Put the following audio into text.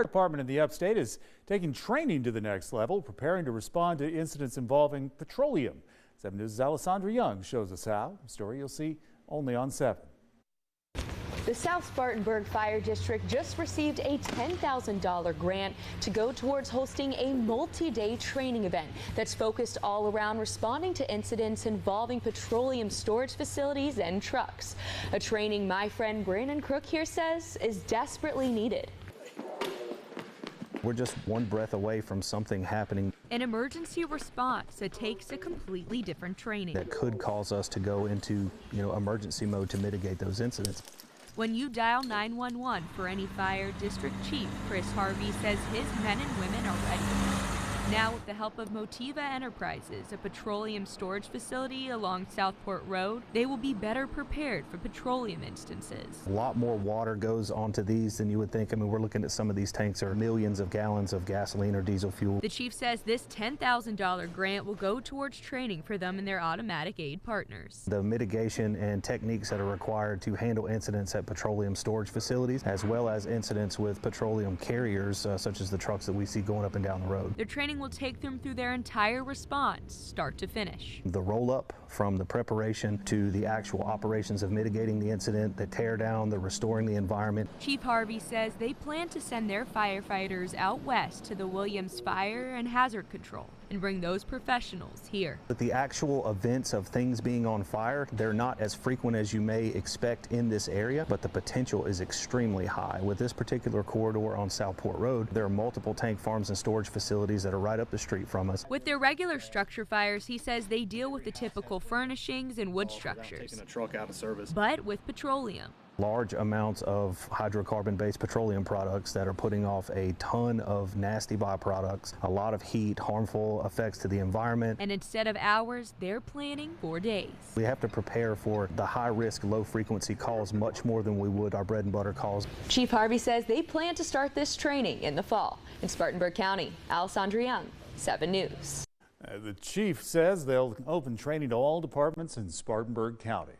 Fire Department in the Upstate is taking training to the next level, preparing to respond to incidents involving petroleum. 7 News' Alessandra Young shows us how. A story you'll see only on 7. The South Spartanburg Fire District just received a $10,000 grant to go towards hosting a multi-day training event that's focused all around responding to incidents involving petroleum storage facilities and trucks. A training my friend Brandon Crook here says is desperately needed. We're just one breath away from something happening. An emergency response that takes a completely different training. That could cause us to go into, emergency mode to mitigate those incidents. When you dial 911 for any fire, District Chief Chris Harvey says his men and women are ready. Now, with the help of Motiva Enterprises, a petroleum storage facility along Southport Road, they will be better prepared for petroleum instances. A lot more water goes onto these than you would think. I mean, we're looking at some of these tanks are millions of gallons of gasoline or diesel fuel. The chief says this $10,000 grant will go towards training for them and their automatic aid partners. The mitigation and techniques that are required to handle incidents at petroleum storage facilities, as well as incidents with petroleum carriers, such as the trucks that we see going up and down the road. Their training will take them through their entire response, start to finish. The roll-up from the preparation to the actual operations of mitigating the incident, the tear down, the restoring the environment. Chief Harvey says they plan to send their firefighters out west to the Williams Fire and Hazard Control and bring those professionals here. But the actual events of things being on fire, they're not as frequent as you may expect in this area, but the potential is extremely high. With this particular corridor on Southport Road, there are multiple tank farms and storage facilities that are right up the street from us. With their regular structure fires, he says they deal with the typical furnishings and wood structures. Taking a truck out of service. But with petroleum. Large amounts of hydrocarbon-based petroleum products that are putting off a ton of nasty byproducts, a lot of heat, harmful effects to the environment. And instead of hours, they're planning for days. We have to prepare for the high-risk, low-frequency calls much more than we would our bread and butter calls. Chief Harvey says they plan to start this training in the fall. In Spartanburg County, Alessandra Young, 7 News. The chief says they'll open training to all departments in Spartanburg County.